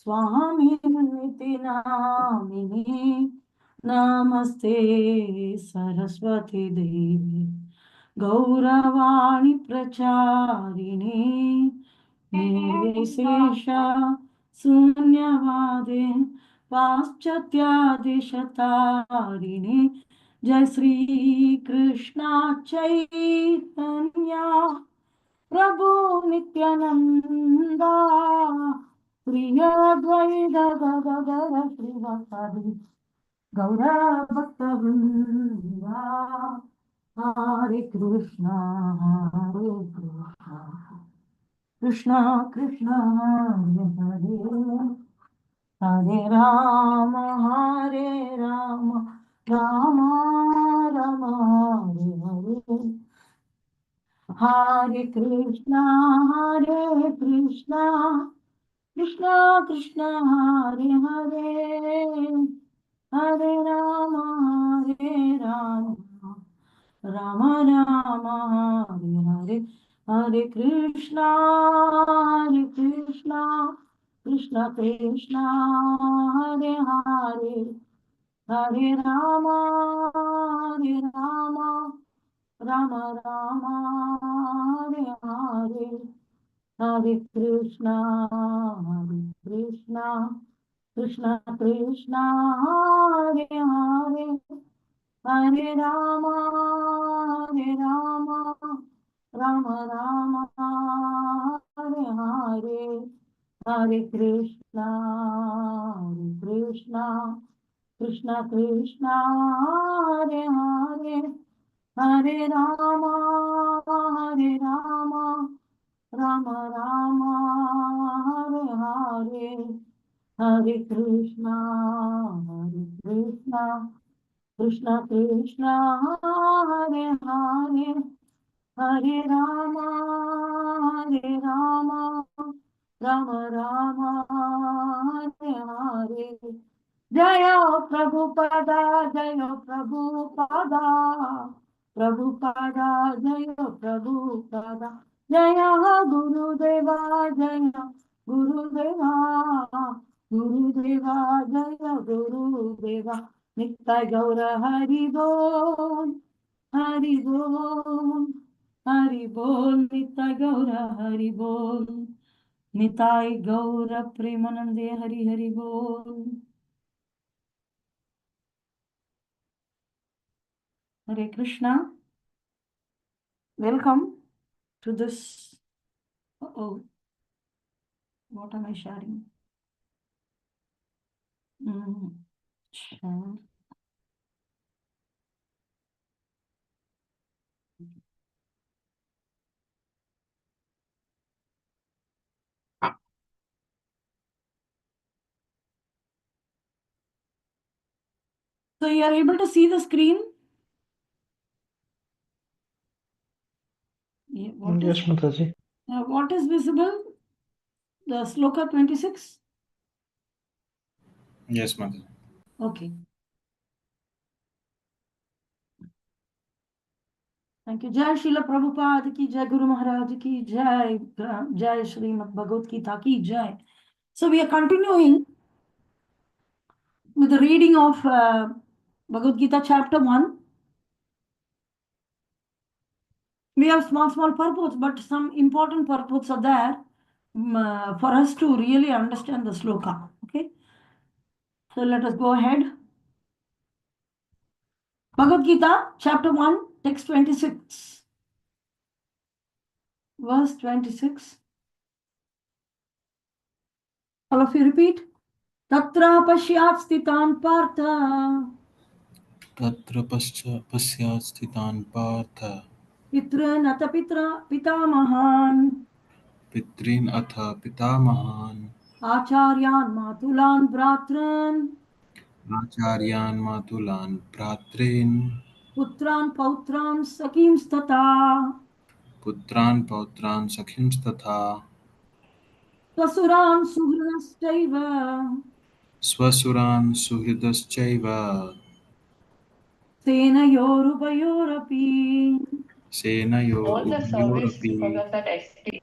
स्वामिनिति नामिने नमस्ते सरस्वती देवी गौरवाणी प्रचारिणे निर्विशेष शून्यवादे पाश्चात्यादिशतारिणे जय श्री कृष्णा चैतन्या प्रभु नित्यानंदा प्रिय द्वैत गदाधर श्रीवासादि गौरभक्तवृंदा हरे कृष्णा कृष्णा कृष्णा हरे हरे हरे राम राम राम हरे हरे हरे कृष्णा कृष्णा कृष्णा हरे हरे हरे राम राम राम हरे हरे हरे कृष्णा कृष्णा कृष्णा हरे हरे हरे राम राम राम हरे हरे हरे कृष्णा कृष्णा कृष्णा हरे हरे हरे राम राम राम हरे हरे हरे कृष्णा कृष्णा कृष्णा हरे हरे हरे राम राम राम हरे हरे हरे कृष्णा कृष्णा कृष्णा हरे हरे हरे राम राम राम हरे हरे जय प्रभुपदा प्रभुपदा जय प्रभुपदा जय गुरुदेवा गुरुदेवा गुरुदेवा जय गुरुदेवा नित्य गौर हरि बोल हरि बोल हरि बोल नित्य गौर हरि बोल निताय गौर प्रेमानंदे हरि हरि बोल Hare Krishna. Welcome to this. Oh, what am I sharing? Share. So you are able to see the screen? Yeah, Yes, Mataji. what is visible? The sloka 26? Yes, Mother. Okay. Thank you. Jai Srila Prabhupada ki Jai Guru Maharaj ki Jai Jai Srimad Bhagavad Gita ki Jai. So we are continuing with the reading of Bhagavad Gita chapter 1. We have small purports, but some important purports are there for us to really understand the sloka. Okay, so let us go ahead. Bhagavad Gita, chapter 1, text 26, verse 26. All of you repeat. Tatra pashyat sthitan partha Tatra pasya sthitan partha pitra nata pitamahan pitrin atha pitamahan acharyan matulan bratran acharyan matulan pratrin putran pautran sakim stata putran pautran sakhins tatha Swasuran suhranastaiva swasuran suhridaschaiva senayorupayorapi. senayor All the service upayorapi. for that ST.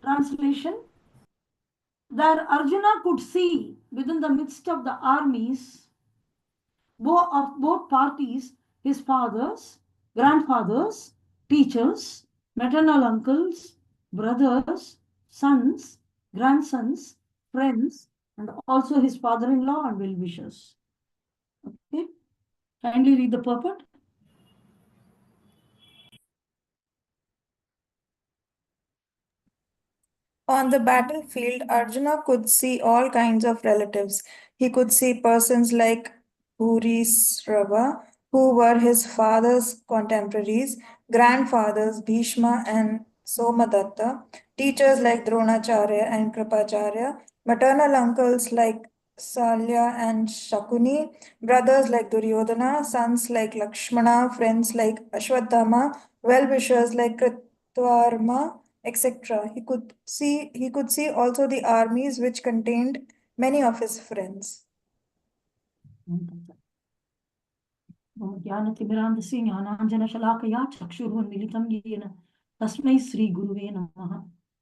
Translation. that Arjuna could see within the midst of the armies of both parties, his fathers, grandfathers, teachers, maternal uncles, brothers, sons, grandsons, friends, and also his father-in-law and well-wishers. Okay, kindly read the purport. On the battlefield, Arjuna could see all kinds of relatives. He could see persons like Purisrava, who were his father's contemporaries, grandfathers Bhishma and Somadatta, teachers like Dronacharya and Kripacharya, maternal uncles like Salya and Shakuni, brothers like Duryodhana, sons like Lakshmana, friends like Ashwatthama, well-wishers like Kritvarma, etc. He could see also the armies which contained many of his friends. ज्ञानतिमिरान्धस्य ज्ञानाञ्जनशलाकया चक्षुरुन्मिलितं येन तस्मै श्रीगुरुवे नमः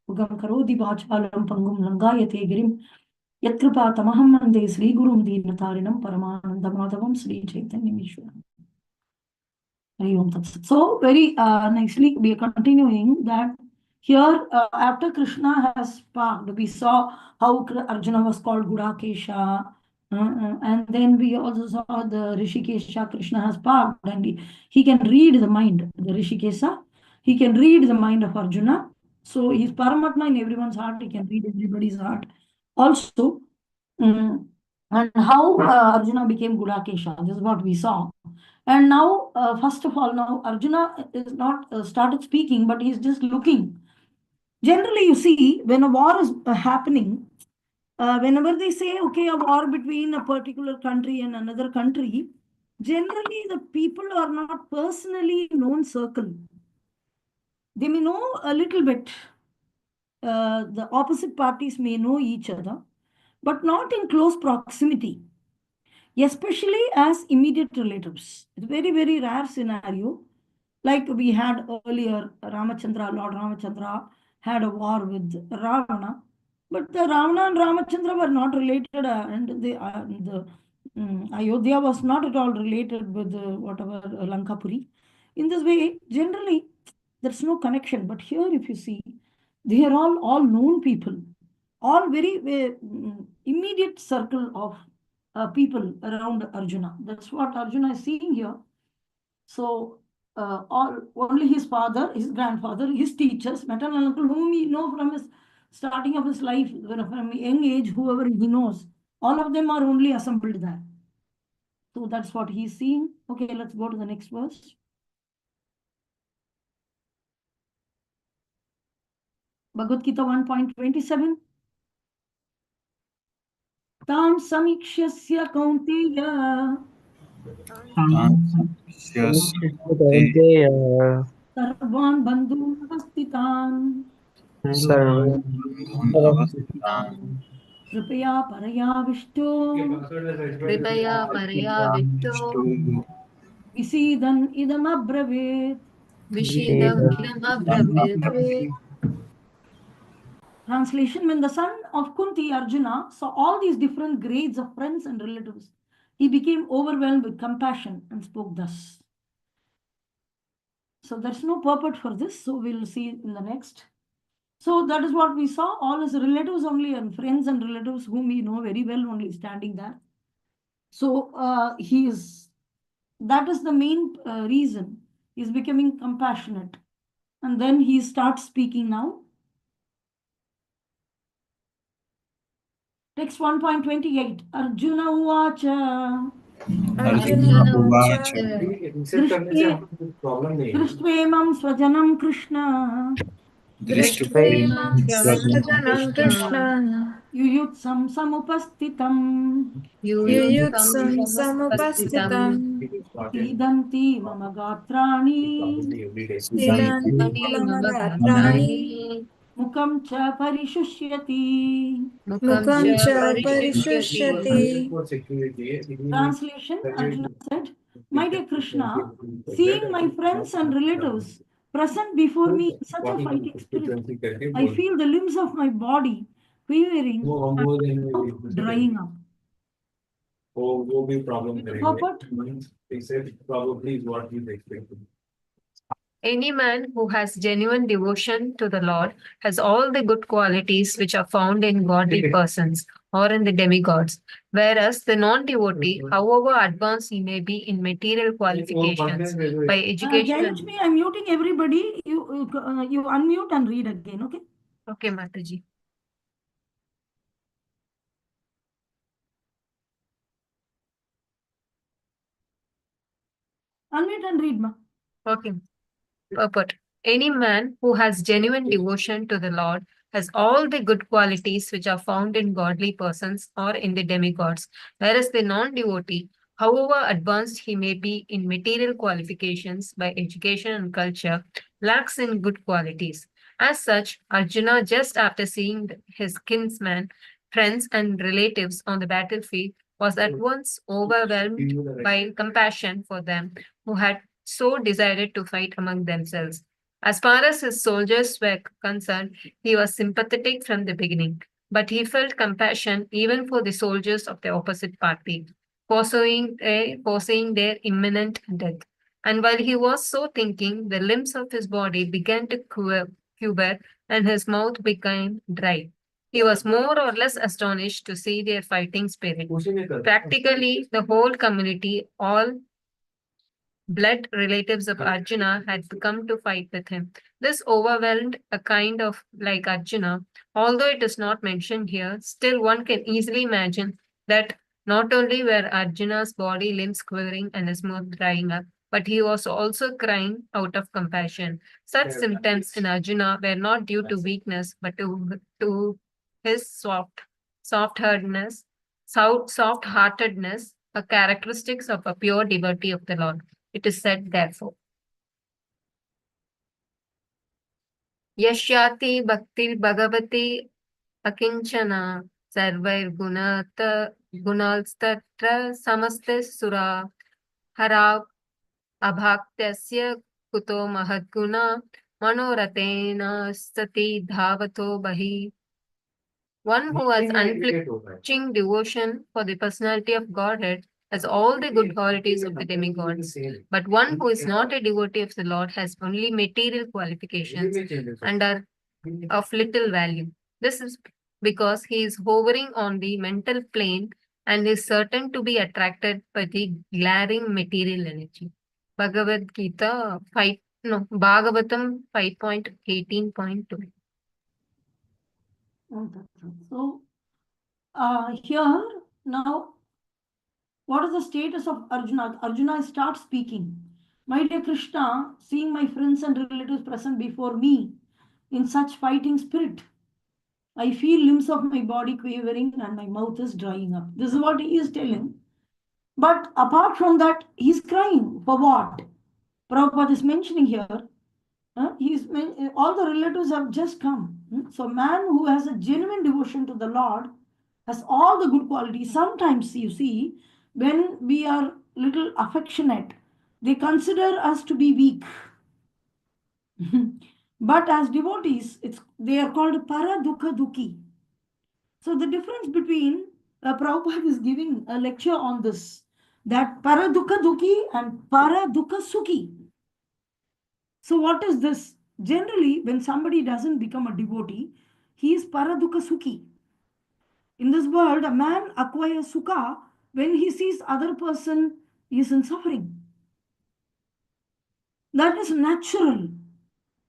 उगं करोति वाचालं पङ्गुं लङ्घायते गिरिं यत्कृपातमहं वन्दे श्रीगुरुं दीनतारिणं परमानन्दमाधवं श्रीचैतन्यमीश्वरम्. So very nicely we are continuing that here after Krishna has sparked, we saw how Arjuna was called Gudakesha, and then we also saw the Rishikesha Krishna has sparked, and he can read the mind, the Rishikesha, he can read the mind of Arjuna. So he's Paramatma in everyone's heart, he can read everybody's heart. Also, and how Arjuna became Gudakesha, this is what we saw. And now, first of all, now Arjuna is not started speaking, but he's just looking. Generally, you see, when a war is happening, whenever they say, okay, a war between a particular country and another country, generally the people are not personally known circle. They may know a little bit. The opposite parties may know each other, but not in close proximity, especially as immediate relatives. It's a very, very rare scenario. Like we had earlier, Lord Ramachandra had a war with Ravana, but the Ravana and Ramachandra were not related, and the Ayodhya was not at all related with whatever Lankapuri. In this way, generally, there's no connection. But here, if you see, they are all known people, all very immediate circle of people around Arjuna. That's what Arjuna is seeing here. So only his father, his grandfather, his teachers, maternal uncle, whom he know from his starting of his life, from a young age, whoever he knows, all of them are only assembled there. So that's what he's seeing. Okay, let's go to the next verse. Bhagavad Gita 1.27. Tam samikshasya kaunteya Kaunteya sarvan bandhun avastitan सर्वान् बन्धून् अवस्थितान् कृपया परयाविष्टो कृपया परयाविष्टो विसीदन् idamabravit. विषीदमिदमब्रवीत्. Translation: when the son of Kunti, Arjuna, saw all these different grades of friends and relatives, he became overwhelmed with compassion and spoke thus. So there's no purport for this, so we'll see in the next. So that is what we saw, all his relatives only, and friends and relatives whom we know very well only standing there. So that is the main reason. He's becoming compassionate. And then he starts speaking now. Text 1.28. Arjuna Uvacha. Arjun उवाच दृष्ट्वेमं स्वजनं कृष्ण दृष्ट्वेमं स्वजनं स्वजनं कृष्ण युयुत्सं समुपस्थितम् युयुत्सं समुपस्थितं सीदन्ति मम गात्राणि स्थिरन्ति मम गात्राणि मुखं च परिशुष्यति. मुखं च परिशुष्यति. Translation: Arjuna said, my dear Krishna, seeing my friends and relatives present before me in such a fighting spirit, I feel the limbs of my body quivering, वो and drying up. वो भी problem Purport? He said probably is what he's expecting. Any man who has genuine devotion to the Lord has all the good qualities which are found in godly persons or in the demigods, whereas the non-devotee, however advanced he may be in material qualifications, by education Jayalakshmi, I'm muting everybody. You unmute and read again, okay? Okay, Mataji. Unmute and read, ma. Okay. Purport. Any man who has genuine devotion to the Lord has all the good qualities which are found in godly persons or in the demigods, whereas the non-devotee, however advanced he may be in material qualifications by education and culture, lacks in good qualities. As such, Arjuna, just after seeing his kinsmen, friends, and relatives on the battlefield, was at once overwhelmed by compassion for them who had so decided to fight among themselves. As far as his soldiers were concerned, he was sympathetic from the beginning, but he felt compassion even for the soldiers of the opposite party, foreseeing their imminent death. And while he was so thinking, the limbs of his body began to quiver and his mouth became dry. He was more or less astonished to see their fighting spirit. Practically, the whole community, all blood relatives of Arjuna had come to fight with him. This overwhelmed a kind of like Arjuna. Although it is not mentioned here, still one can easily imagine that not only were Arjuna's body limbs quivering and his mouth drying up, but he was also crying out of compassion. Such symptoms in Arjuna were not due to weakness, but to his soft-heartedness, a characteristics of a pure devotee of the Lord. It is said, therefore, Yashyati Bhakti Bhagavati Akinchana Gunalstatra Samaste Sura Hara Abhaktasya Kuto Mahadguna Manoratena Sati Dhavato Bahi. One who has unflinching devotion for the personality of Godhead has all the good qualities of the demigods. But one who is not a devotee of the Lord has only material qualifications and are of little value. This is because he is hovering on the mental plane and is certain to be attracted by the glaring material energy. Bhagavad Gita 5, no, Bhagavatam 5.18.2. So, here now, what is the status of Arjuna? Arjuna starts speaking. My dear Krishna, seeing my friends and relatives present before me in such fighting spirit, I feel limbs of my body quivering and my mouth is drying up. This is what he is telling. But apart from that, he's crying. For what? Prabhupada is mentioning here. All the relatives have just come. So man who has a genuine devotion to the Lord has all the good qualities. Sometimes you see, when we are little affectionate, they consider us to be weak. But as devotees, they are called paradukha dukhi. So the difference between Prabhupada is giving a lecture on this, that paradukha dukhi and paradukha sukhi. So what is this? Generally, when somebody doesn't become a devotee, he is paradukha sukhi. In this world, a man acquires sukha when he sees other person is in suffering. That is natural.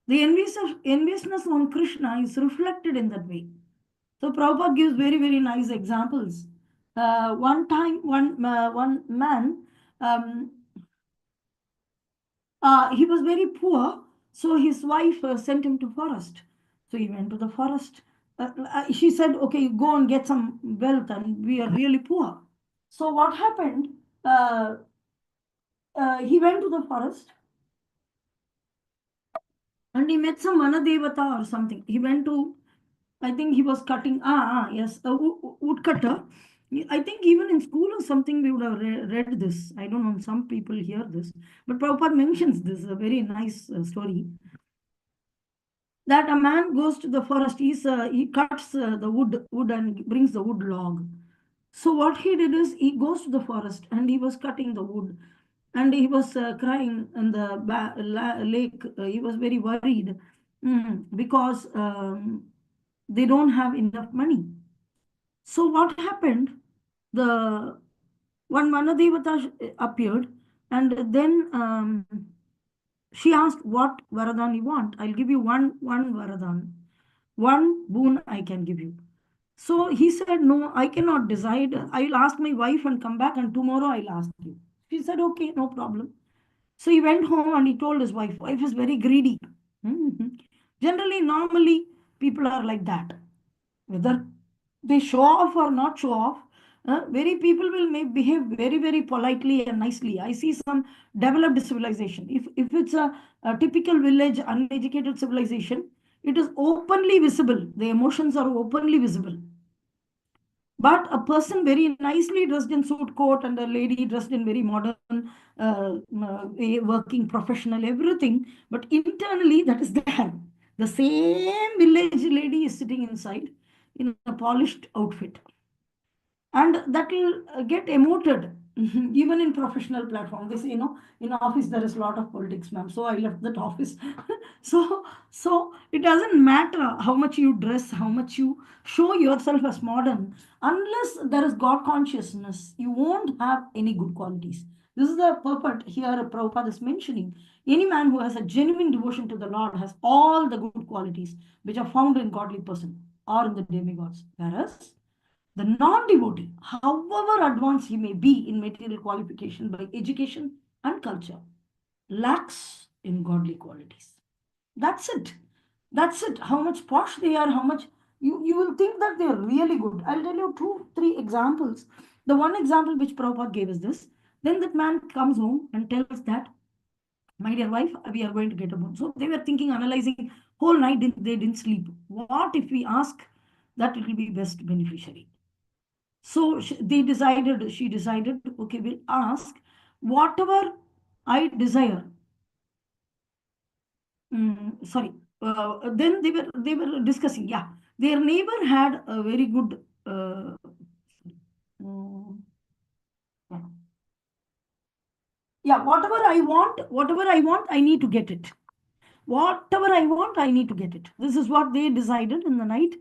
The enviousness on Krishna is reflected in that way. So Prabhupada gives very, very nice examples. One time, one man, he was very poor, so his wife sent him to forest. So he went to the forest. She said, okay, go and get some wealth, and we are really poor. So what happened? He went to the forest and he met some Vanadevata or something. He went to, I think he was cutting, yes, a woodcutter. I think even in school or something we would have read this. I don't know, some people hear this. But Prabhupada mentions this, a very nice story. that a man goes to the forest, he cuts the wood and brings the wood log. So what he did is he goes to the forest and he was cutting the wood and he was crying in the lake. He was very worried because they don't have enough money. So what happened? The one Vanadevata appeared, and then she asked, "What Varadan you want? I'll give you one Varadan, one boon I can give you." So he said, "No, I cannot decide. I'll ask my wife and come back, and tomorrow I'll ask you." She said, "Okay, no problem." So he went home and he told his wife. Wife is very greedy. Generally, normally, people are like that. Whether they show off or not show off, very people will behave very, very politely and nicely. I see some developed civilization. If it's a typical village, uneducated civilization, it is openly visible. The emotions are openly visible. But a person very nicely dressed in suit coat and a lady dressed in very modern, working professional, everything. But internally, that is there. The same village lady is sitting inside in a polished outfit. And that will get emoted even in professional platform. They say, in office there is a lot of politics, ma'am. So I left that office. so it doesn't matter how much you dress, how much you show yourself as modern, unless there is God consciousness, you won't have any good qualities. This is the purport here Prabhupada is mentioning. Any man who has a genuine devotion to the Lord has all the good qualities which are found in godly person or in the demigods. Whereas the non-devotee, however advanced he may be in material qualification by education and culture, lacks in godly qualities. That's it. That's it. How much posh they are, how much you will think that they are really good. I'll tell you 2, 3 examples. The one example which Prabhupada gave is this. Then that man comes home and tells that, "My dear wife, we are going to get a boon." So they were thinking, analyzing, whole night they didn't sleep. What if we ask that it will be best beneficiary? So she decided, okay, we'll ask whatever I desire. Sorry. Then they were discussing. Yeah, their neighbor had a very good. Mm, yeah, whatever I want, I need to get it. Whatever I want, I need to get it. This is what they decided in the night.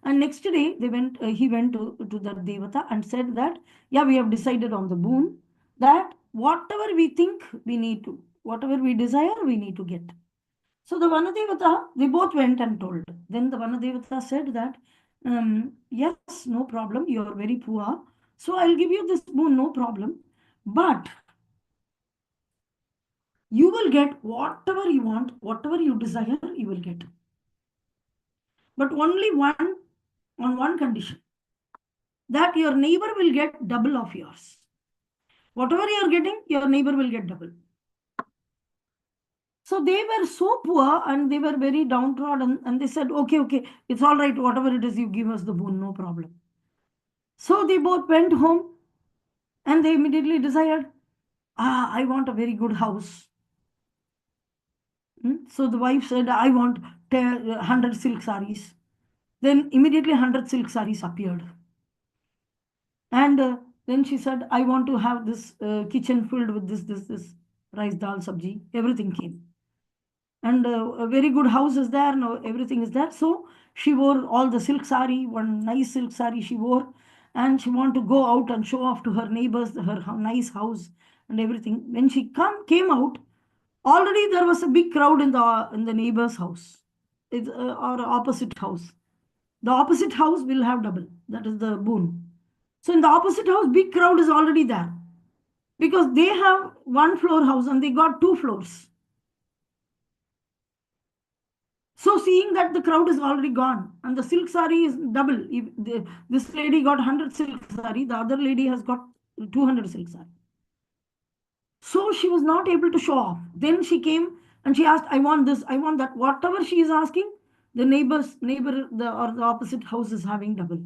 And next day, he went to the Devata and said that, yeah, we have decided on the boon that whatever we think we need to, whatever we desire, we need to get. So the Vanadevata, they both went and told. Then the Vanadevata said that, yes, no problem, you are very poor. So I'll give you this boon, no problem. But you will get whatever you want, whatever you desire, you will get. But only on one condition, that your neighbor will get double of yours. Whatever you are getting, your neighbor will get double. So they were so poor and they were very downtrodden, and they said, okay, it's all right, whatever it is, you give us the boon, no problem. So they both went home and they immediately desired, I want a very good house. So the wife said, I want 100 silk saris. Then immediately 100 silk saris appeared. And then she said, I want to have this kitchen filled with this rice, dal, sabji. Everything came. And a very good house is there. Now everything is there. So she wore all the silk sari, one nice silk sari she wore. And she wanted to go out and show off to her neighbors, her nice house and everything. When she came out, already there was a big crowd in the neighbor's house. It's or opposite house. The opposite house will have double. That is the boon. So in the opposite house, big crowd is already there because they have one floor house and they got 2 floors. So seeing that the crowd is already gone and the silk sari is double. If this lady got 100 silk sari, the other lady has got 200 silk sari. So she was not able to show off. Then she came and she asked, I want this, I want that. Whatever she is asking, the neighbor, or the opposite house is having double.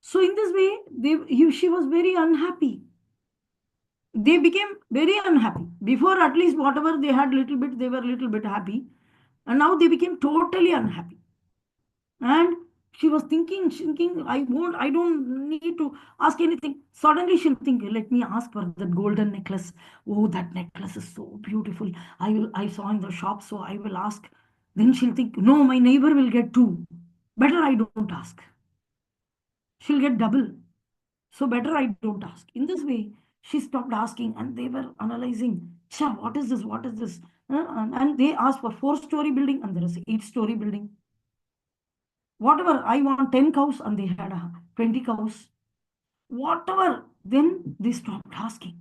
So in this way, she was very unhappy. They became very unhappy. Before, at least whatever they had little bit, they were little bit happy. And now they became totally unhappy. And she was thinking, I don't need to ask anything. Suddenly she'll think, let me ask for that golden necklace. Oh, that necklace is so beautiful. I saw in the shop, so I will ask. Then she'll think, no, my neighbor will get two. Better I don't ask. She'll get double. So better I don't ask. In this way, she stopped asking and they were analyzing, Cha, what is this? What is this? And they asked for 4-story building and there is 8-story building. Whatever, I want 10 cows and they had 20 cows. Whatever, then they stopped asking.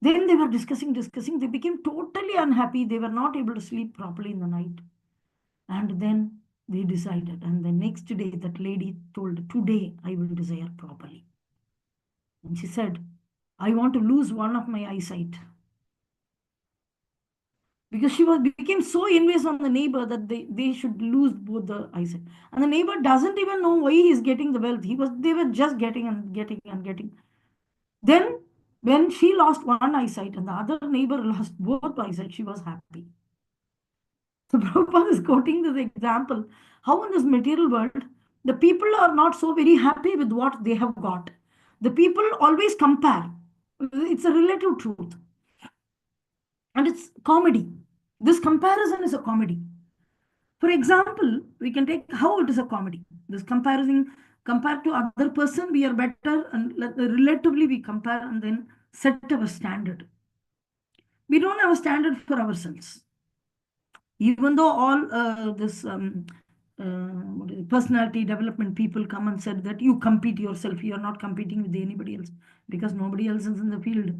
Then they were discussing. They became totally unhappy. They were not able to sleep properly in the night. And then they decided. And the next day, that lady told, today I will desire properly. And she said, I want to lose one of my eyesight. Because she became so envious on the neighbor that they should lose both the eyesight. And the neighbor doesn't even know why he's getting the wealth. They were just getting and getting and getting. Then when she lost one eyesight and the other neighbor lost both eyesight, she was happy. So Prabhupada is quoting this example, how in this material world, the people are not so very happy with what they have got. The people always compare. It's a relative truth. And it's comedy. This comparison is a comedy. For example, we can take how it is a comedy. This comparison, compared to other person, we are better, and relatively we compare and then set our standard. We don't have a standard for ourselves. Even though all this personality development people come and said that you compete yourself, you are not competing with anybody else because nobody else is in the field.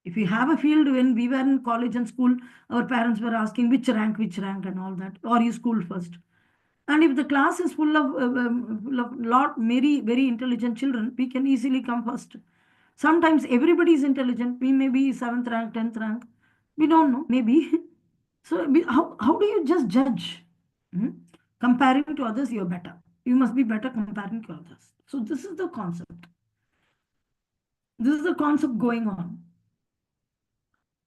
If you have a field, when we were in college and school, our parents were asking which rank and all that, or you school first. And if the class is full of lot very intelligent children, we can easily come first. Sometimes everybody is intelligent. We may be 7th rank, 10th rank. We don't know, maybe. So how do you just judge? Hmm? Comparing to others, you're better. You must be better comparing to others. So this is the concept. This is the concept going on.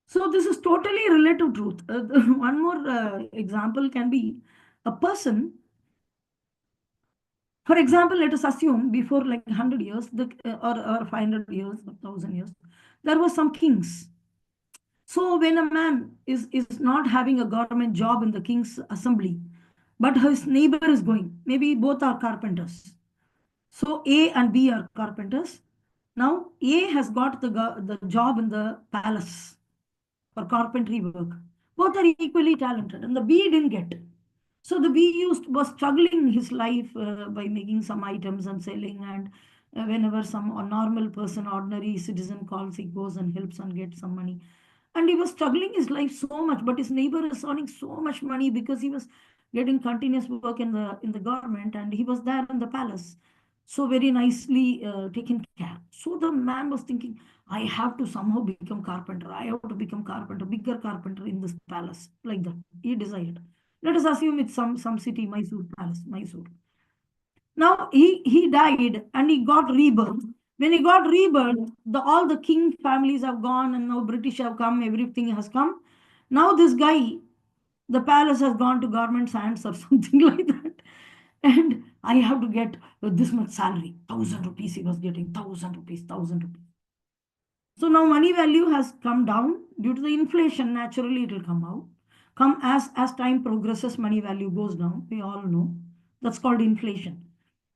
So this is totally relative truth. One more example can be a person. For example, let us assume before like 100 years or 500 years, 1,000 years, there were some kings. So when a man is not having a government job in the king's assembly, but his neighbor is going, maybe both are carpenters. So A and B are carpenters. Now A has got the job in the palace for carpentry work. Both are equally talented, and the B didn't get. So the B was struggling his life by making some items and selling, and whenever some normal person, ordinary citizen calls, he goes and helps and gets some money. And he was struggling his life so much, but his neighbor is earning so much money because he was getting continuous work in the government, and he was there in the palace, so very nicely taken care. So the man was thinking, I have to somehow become carpenter. I have to become carpenter, bigger carpenter in this palace, like that. He decided. Let us assume it's some city, Mysore palace, Mysore. Now he died and he got rebirth. When he got rebirth, all the king families have gone and now British have come, everything has come. Now this guy, the palace has gone to government's hands or something like that. And I have to get this much salary, 1,000 rupees he was getting, 1,000 rupees, 1,000 rupees. So now money value has come down due to the inflation. Naturally, it will come out. Come as time progresses, money value goes down. We all know that's called inflation.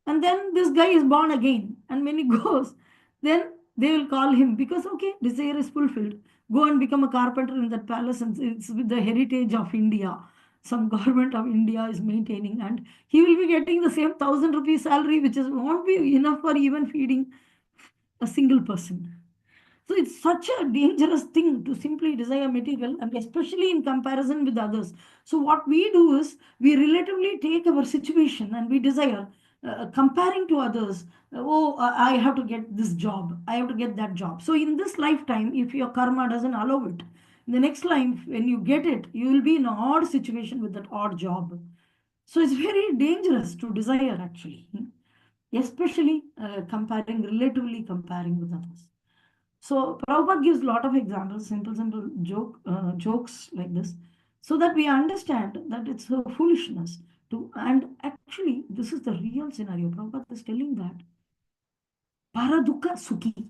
And then this guy is born again. And when he goes, then they will call him because, okay, desire is fulfilled. Go and become a carpenter in that palace, and it's with the heritage of India. Some government of India is maintaining, and he will be getting the same 1,000 rupees salary, which won't be enough for even feeding a single person. So it's such a dangerous thing to simply desire material, and especially in comparison with others. So what we do is we relatively take our situation and we desire, comparing to others. I have to get this job. I have to get that job. So in this lifetime, if your karma doesn't allow it, in the next life, when you get it, you will be in an odd situation with that odd job. So it's very dangerous to desire actually, especially relatively comparing with others. So Prabhupada gives a lot of examples, simple jokes like this. so that we understand that it's a foolishness to, and actually, this is the real scenario. Prabhupada is telling that paradukha sukhi.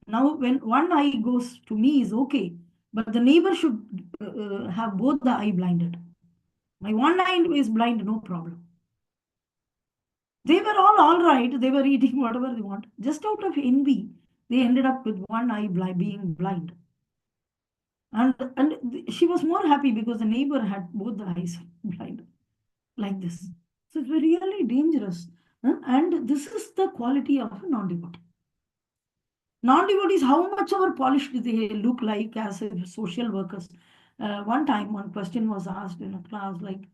Now, when one eye goes to me is okay, but the neighbor should have both the eye blinded. My one eye is blind, no problem. They were all right. They were eating whatever they want. Just out of envy, they ended up with one eye being blind. And she was more happy because the neighbor had both the eyes blind, like this. So it's really dangerous. And this is the quality of a non-devotee. Non-devotees, how much ever polished they look like as social workers. One time, one question was asked in a class like,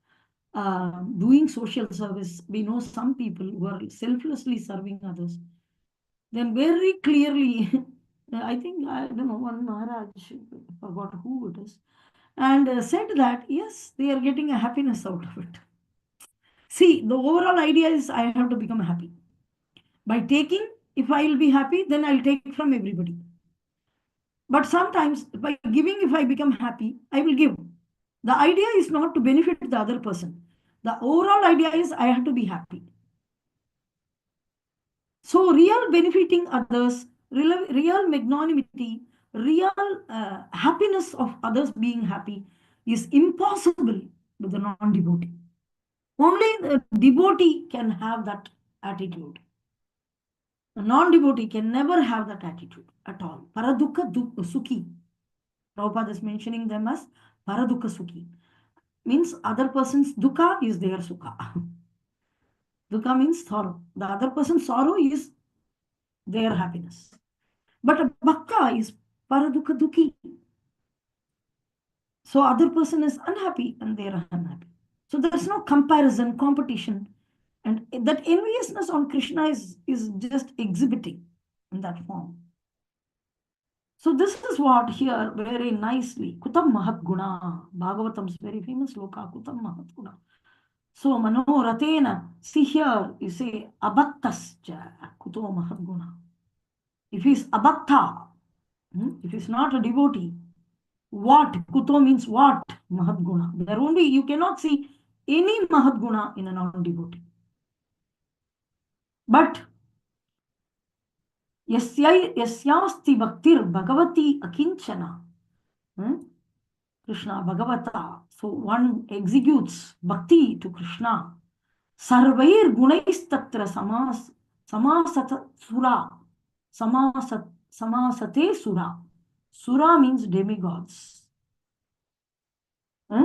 doing social service, we know some people who are selflessly serving others. Then very clearly, I think, I don't know, one Maharaj, forgot who it is, and said that, yes, they are getting a happiness out of it. See, the overall idea is I have to become happy. By taking, if I will be happy, then I'll take from everybody. But sometimes by giving, if I become happy, I will give. The idea is not to benefit the other person. The overall idea is I have to be happy. So real benefiting others, real magnanimity, real happiness of others being happy is impossible with the non-devotee. Only the devotee can have that attitude. A non-devotee can never have that attitude at all. Paradukha sukhi. Prabhupada is mentioning them as paradukha sukhi. Means other person's dukkha is their sukha. Dukkha means sorrow. The other person's sorrow is their happiness. But a bhakta is paradukha dukhi. So other person is unhappy and they are unhappy. So there is no comparison, competition. And that enviousness on Krishna is just exhibiting in that form. So this is what here very nicely, Kutam Mahat Guna, Bhagavatam's very famous loka, Kutam Mahat Guna. So Manoratena, see here, you say Abhaktascha, Kuto Mahat Guna. If he's Abhakta, if he's not a devotee, what? Kuto means what? Mahat Guna. There only, you cannot see any Mahat Guna in a non-devotee. But yasyasti bhaktir bhagavati akinchana. Krishna Bhagavata. So one executes bhakti to Krishna. Sarvair gunais tatra samasata sura. Samasate sura. Sura means demigods.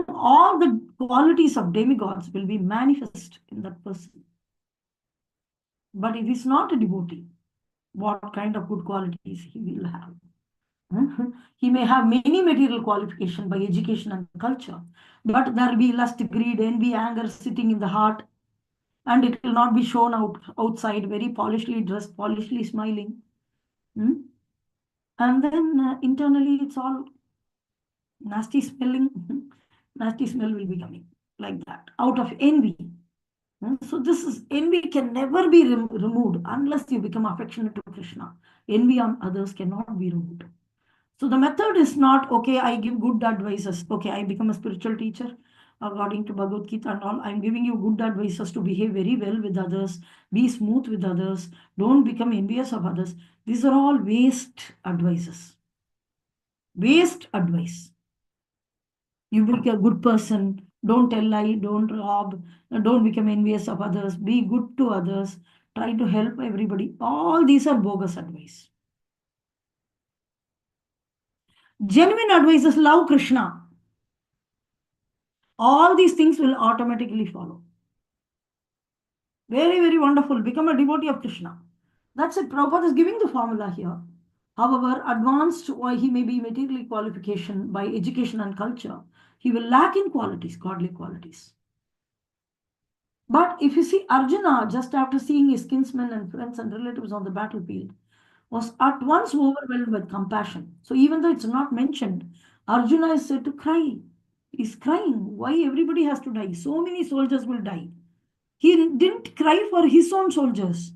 All the qualities of demigods will be manifest in that person. But if he's not a devotee, what kind of good qualities he will have? He may have many material qualification by education and culture, but there will be lust, greed, envy, anger sitting in the heart, and it will not be shown outside, very polishly dressed, polishly smiling. And then internally it's all nasty smelling, nasty smell will be coming like that, out of envy. So this is, envy can never be removed unless you become affectionate to Krishna. Envy on others cannot be removed. So the method is not, okay, I give good advices. Okay, I become a spiritual teacher according to Bhagavad Gita and all. I'm giving you good advices to behave very well with others, be smooth with others, don't become envious of others. These are all waste advices. Waste advice. You be a good person, don't tell lie, don't rob, don't become envious of others, be good to others, try to help everybody. All these are bogus advice. Genuine advice is love Krishna. All these things will automatically follow. Very, very wonderful. Become a devotee of Krishna. That's it. Prabhupada is giving the formula here. However, advanced, why he may be material qualification by education and culture, he will lack in qualities, godly qualities. But if you see Arjuna, just after seeing his kinsmen and friends and relatives on the battlefield, was at once overwhelmed with compassion. So even though it's not mentioned, Arjuna is said to cry. He's crying. Why everybody has to die? So many soldiers will die. He didn't cry for his own soldiers.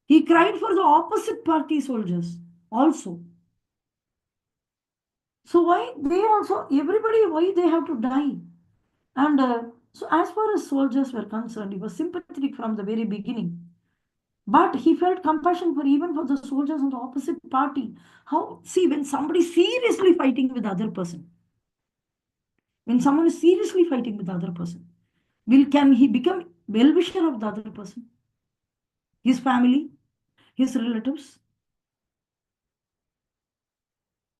He cried for the opposite party soldiers also. So why they also, everybody, why they have to die? And so as far as soldiers were concerned, he was sympathetic from the very beginning. But he felt compassion for even for the soldiers on the opposite party. How, see, when somebody seriously fighting with the other person, when someone is seriously fighting with the other person, can he become well-wisher of the other person? His family, his relatives?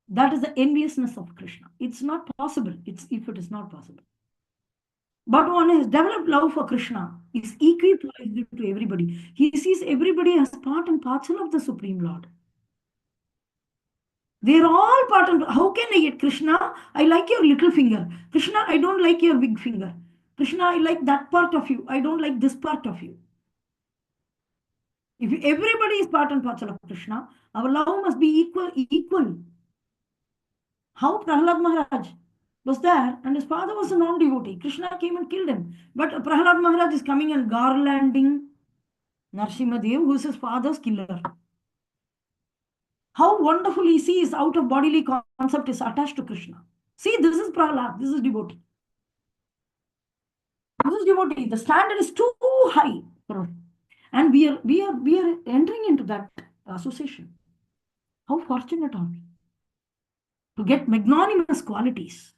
That is the enviousness of Krishna. It's not possible. It's if it is not possible. But one has developed love for Krishna, is equipoised to everybody. He sees everybody as part and parcel of the Supreme Lord. They're all part and how can I get Krishna? I like your little finger. Krishna, I don't like your big finger. Krishna, I like that part of you. I don't like this part of you. If everybody is part and parcel of Krishna, our love must be equal. How Prahlad Maharaj was there and his father was a non-devotee. Krishna came and killed him. But Prahlad Maharaj is coming and garlanding Narsimhadev, who is his father's killer. How wonderful he sees out of bodily concept is attached to Krishna. See, this is Prahlad, this is devotee. This is devotee. The standard is too high. And we are entering into that association. How fortunate are we to get magnanimous qualities.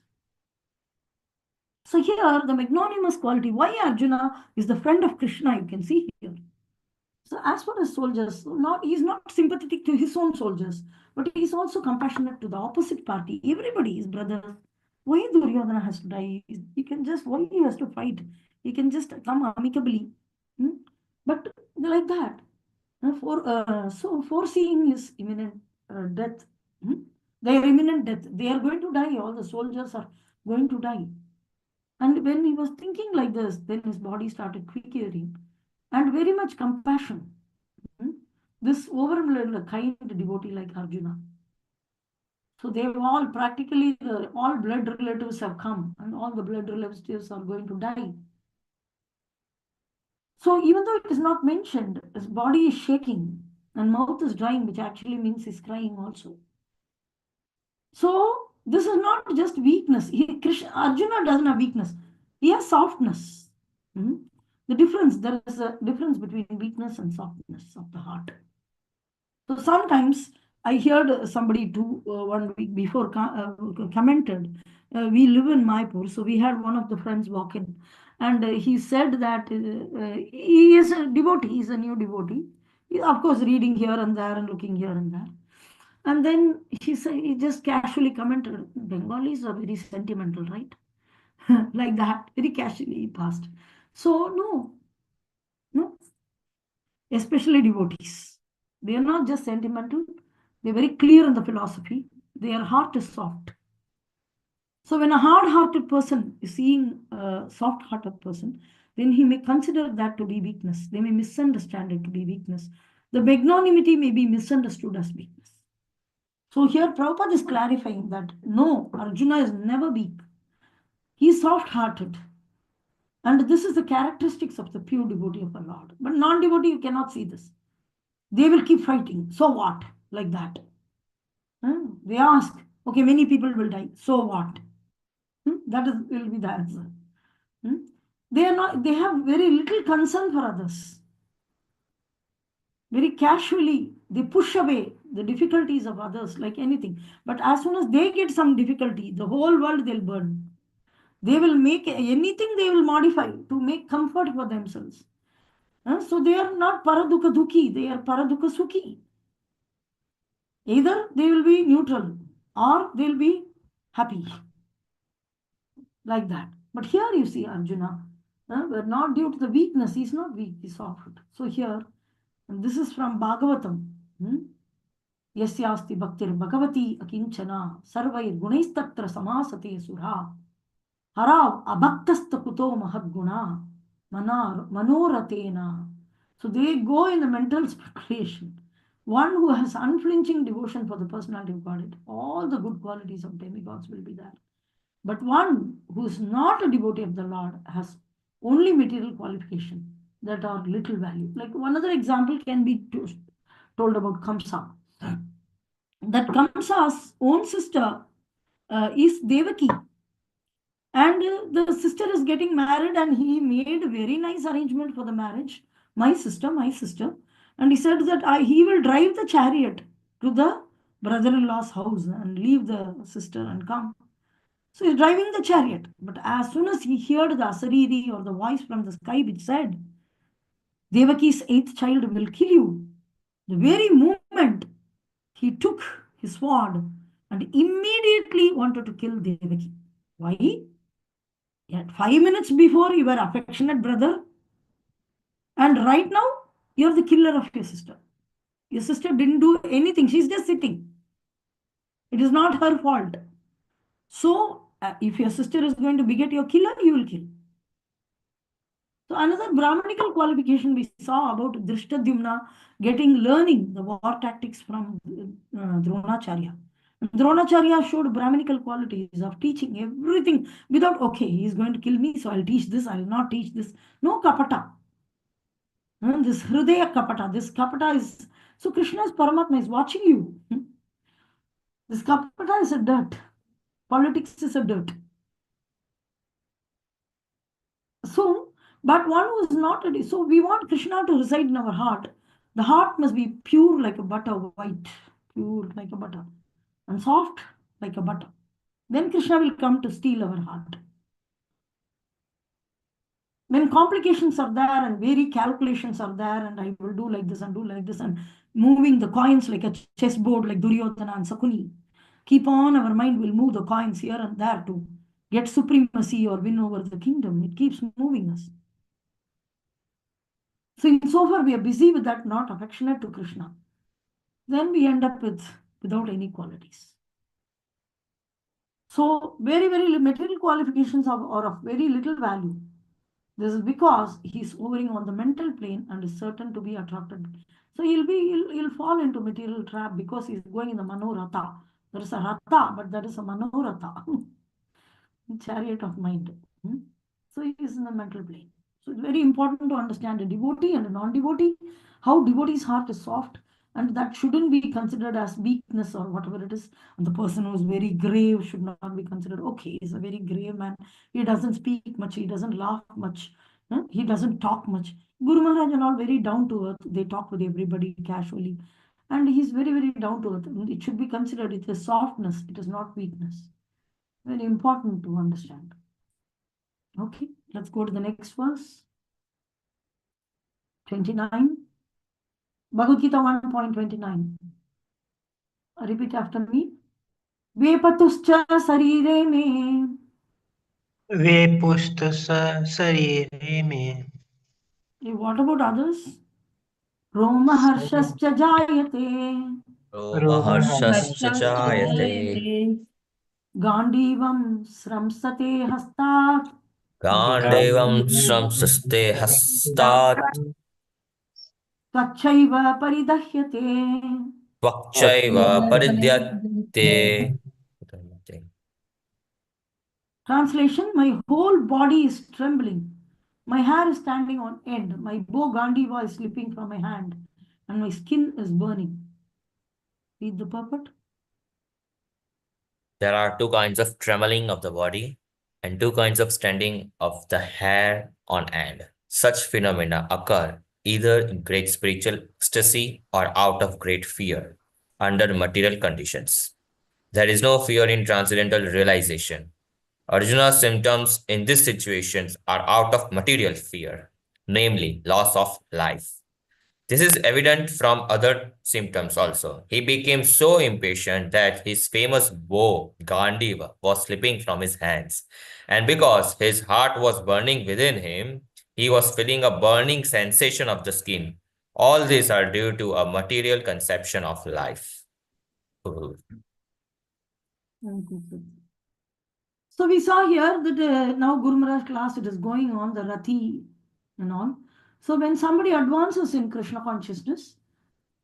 So here, the magnanimous quality, why Arjuna is the friend of Krishna, you can see here. So as far as soldiers, he's not sympathetic to his own soldiers, but he's also compassionate to the opposite party. Everybody is brothers. Why Duryodhana has to die? He can just, why he has to fight? He can just come amicably. But like that. So foreseeing his imminent death, their imminent death, they are going to die. All the soldiers are going to die. And when he was thinking like this, then his body started quivering and very much compassion. This overwhelmed kind devotee like Arjuna. So they've all practically, all blood relatives have come and all the blood relatives are going to die. So even though it is not mentioned, his body is shaking and mouth is drying, which actually means he's crying also. So this is not just weakness. Arjuna doesn't have weakness. He has softness. The difference, there is a difference between weakness and softness of the heart. So sometimes I heard somebody 1 week before commented, we live in Maipur, so we had one of the friends walk in and he said that he is a devotee, he's a new devotee. He's of course reading here and there and looking here and there. And then he just casually commented, Bengalis are very sentimental, right? Like that, very casually he passed. So no, especially devotees. They are not just sentimental, they're very clear in the philosophy. Their heart is soft. So when a hard-hearted person is seeing a soft-hearted person, then he may consider that to be weakness. They may misunderstand it to be weakness. The magnanimity may be misunderstood as weakness. So here Prabhupada is clarifying that no, Arjuna is never weak. He is soft-hearted. And this is the characteristics of the pure devotee of the Lord. But non-devotee, you cannot see this. They will keep fighting. So what? Like that. They ask, okay, many people will die. So what? That will be the answer. They have very little concern for others. Very casually, they push away the difficulties of others like anything. But as soon as they get some difficulty, the whole world they'll burn. They will make anything, they will modify to make comfort for themselves. So they are not paradukha dukhi, they are paradukha sukhi. Either they will be neutral or they'll be happy. Like that. But here you see Arjuna, not due to the weakness, he's not weak, he's soft. So here, and this is from Bhagavatam. Yasyasti bhaktir bhagavati akinchana sarvair gunaistatra samasate surha harav abhaktasta kuto mahadguna manoratena. So they go in the mental speculation. One who has unflinching devotion for the personality of God, all the good qualities of demigods will be there. But one who is not a devotee of the Lord has only material qualification that are little value. Like one other example can be told about Kamsa. That Kamsa's own sister is Devaki. And the sister is getting married, and he made a very nice arrangement for the marriage. My sister, my sister. And he said that he will drive the chariot to the brother-in-law's house and leave the sister and come. So he's driving the chariot. But as soon as he heard the asariri or the voice from the sky which said, Devaki's eighth child will kill you, the very moment he took his sword and immediately wanted to kill Devaki. Why? Yet 5 minutes before you were affectionate brother, and right now you're the killer of your sister. Your sister didn't do anything, she's just sitting. It is not her fault. So, if your sister is going to beget your killer, you will kill. So, another Brahmanical qualification we saw about Drishtadyumna learning the war tactics from Dronacharya. Dronacharya showed Brahmanical qualities of teaching everything without, okay, he is going to kill me, so I'll teach this, I'll not teach this. No kapata. This Hridaya kapata, this kapata is, so Krishna's Paramatma is watching you. This kapata is a dirt. Politics is a dirt. So, but one who is not ready. So we want Krishna to reside in our heart. The heart must be pure like a butter, white, pure like a butter, and soft like a butter. Then Krishna will come to steal our heart. When complications are there and very calculations are there, and I will do like this and do like this, and moving the coins like a chessboard, like Duryodhana and Sakuni, keep on, our mind will move the coins here and there to get supremacy or win over the kingdom. It keeps moving us. So insofar we are busy with that, not affectionate to Krishna, then we end up without any qualities. So very, very material qualifications are of very little value. This is because he's hovering on the mental plane and is certain to be attracted. So he'll fall into material trap because he's going in the Manoratha. There is a Ratha, but there is a Manoratha, chariot of mind. So he is in the mental plane. So it's very important to understand a devotee and a non-devotee, how devotee's heart is soft, and that shouldn't be considered as weakness or whatever it is. And the person who is very grave should not be considered, okay, he's a very grave man. He doesn't speak much, he doesn't laugh much, he doesn't talk much. Guru Maharaj and all very down to earth. They talk with everybody casually. And he's very, very down to earth. It should be considered, it is softness, it is not weakness. Very important to understand. Okay, let's go to the next verse. 29. Bhagavad Gita 1.29. Repeat after me. Vepatuscha sarire me. वे पुस्त शरीरे में What about others? Roma harshascha jayate. रोमहर्षश्च जायते Gandivam sramsate hastat. गाण्डीवं श्रंसस्ते हस्तात् Tachaiva paridahyate. त्वक्चैव परिद्यते Translation: my whole body is trembling. My hair is standing on end. My bow Gandiva is slipping from my hand. And my skin is burning. Read the purport. There are two kinds of trembling of the body and two kinds of standing of the hair on end. Such phenomena occur either in great spiritual ecstasy or out of great fear under material conditions. There is no fear in transcendental realization. Arjuna's symptoms in these situations are out of material fear, namely loss of life. This is evident from other symptoms also. He became so impatient that his famous bow, Gandiva, was slipping from his hands. And because his heart was burning within him, he was feeling a burning sensation of the skin. All these are due to a material conception of life. So we saw here that now Guru Maharaj class, it is going on, the Rati and all. So when somebody advances in Krishna consciousness,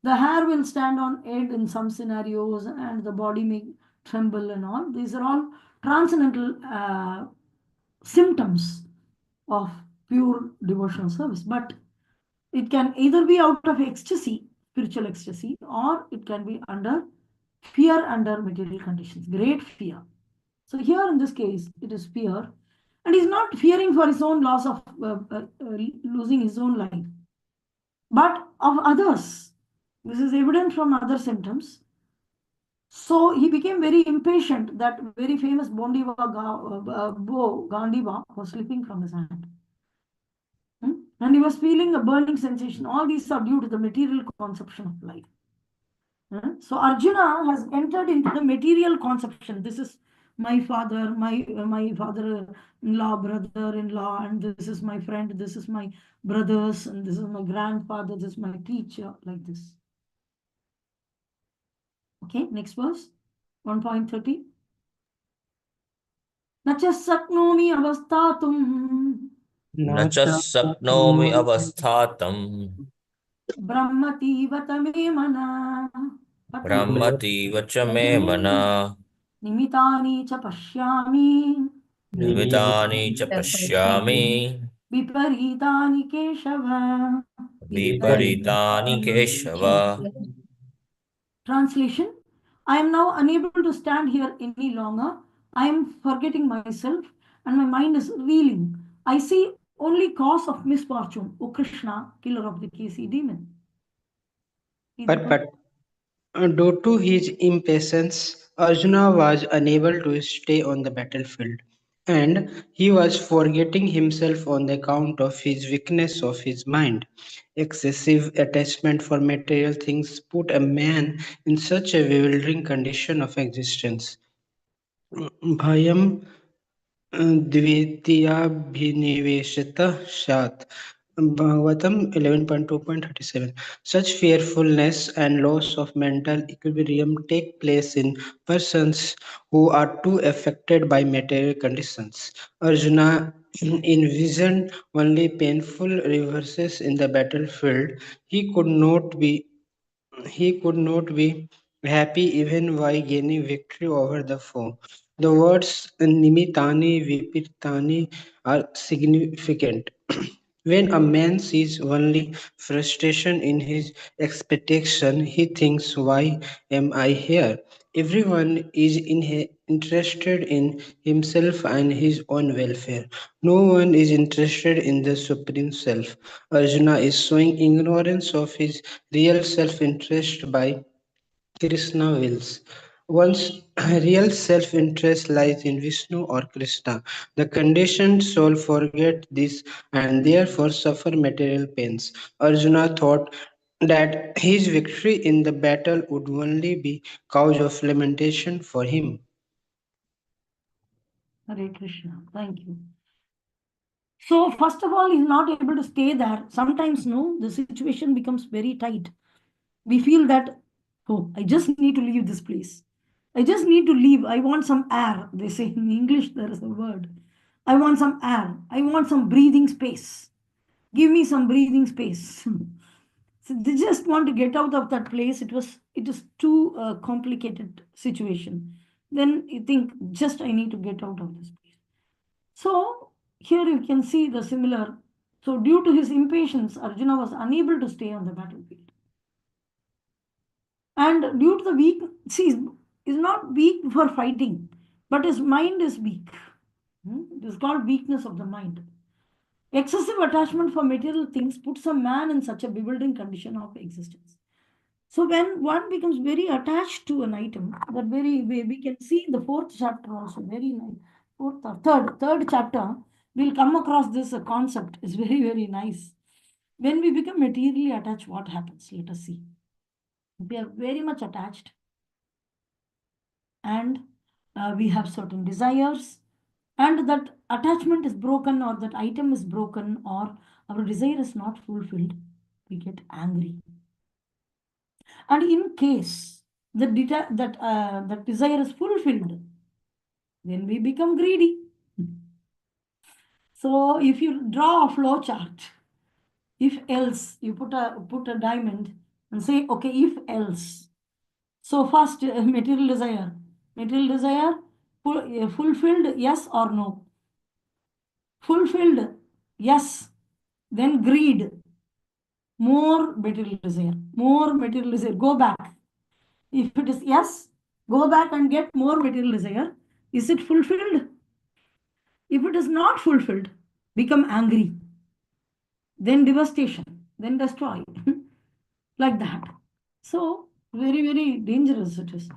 the hair will stand on end in some scenarios and the body may tremble and all. These are all transcendental symptoms of pure devotional service. But it can either be out of ecstasy, spiritual ecstasy, or it can be under fear under material conditions, great fear. So here in this case, it is fear. And he's not fearing for his own loss of losing his own life, but of others. This is evident from other symptoms. So he became very impatient. That very famous bow Gandiva was slipping from his hand. And he was feeling a burning sensation. All these are due to the material conception of life. So Arjuna has entered into the material conception. This is my father, my father-in-law, brother-in-law, and this is my friend, this is my brothers, and this is my grandfather, this is my teacher, like this. Okay, next verse, 1.30. न च शक्नोमि अवस्थातुं न च शक्नोमि अवस्थातुम् ब्रह्मतीव तमे मनः ब्रह्मतीव च मे मनः निमितानि च पश्यामि निमितानि च पश्यामि विपरीतानि Keshav. विपरीतानि Keshav. Translation: I am now unable to stand here any longer. I am forgetting myself and my mind is reeling. I see only cause of misfortune, O Krishna, killer of the Kesi demon. But due to his impatience, Arjuna was unable to stay on the battlefield, and he was forgetting himself on the account of his weakness of his mind. Excessive attachment for material things put a man in such a bewildering condition of existence. Bhayam द्वितीयाभिनिवेशतः स्यात्. Bhagavatam 11.2.37. Such fearfulness and loss of mental equilibrium take place in persons who are too affected by material conditions. Arjuna envisioned only painful reverses in the battlefield. He could not be happy even while gaining victory over the foe. The words nimitani vipirtani are significant. When a man sees only frustration in his expectation, he thinks, why am I here? Everyone is interested in himself and his own welfare. No one is interested in the Supreme Self. Arjuna is showing ignorance of his real self-interest by Krishna wills. One's real self-interest lies in Vishnu or Krishna. The conditioned soul forget this and therefore suffer material pains. Arjuna thought that his victory in the battle would only be cause of lamentation for him. Hare Krishna. Thank you. So first of all, he's not able to stay there. Sometimes, no, the situation becomes very tight. We feel that, oh, I just need to leave this place. I just need to leave. I want some air. They say in English, there is a word. I want some air. I want some breathing space. Give me some breathing space. So they just want to get out of that place. It is too complicated situation. Then you think, just I need to get out of this place. So here you can see the similar. So due to his impatience, Arjuna was unable to stay on the battlefield. And due to the weak, see, is not weak for fighting, but his mind is weak. It is called weakness of the mind. Excessive attachment for material things puts a man in such a bewildering condition of existence. So when one becomes very attached to an item, that we can see in the fourth chapter also, very nice. Fourth or third chapter, we'll come across this concept. It's very nice. When we become materially attached, what happens? Let us see. We are very much attached, and we have certain desires, and that attachment is broken, or that item is broken, or our desire is not fulfilled, we get angry. And in case that desire is fulfilled, then we become greedy. So if you draw a flow chart, if else, you put a diamond and say, okay, if else. So first, material desire fulfilled, yes or no? Fulfilled, yes. Then greed, more material desire, go back. If it is yes, go back and get more material desire. Is it fulfilled? If it is not fulfilled, become angry, then devastation, then destroy, like that. So, very, very dangerous it is.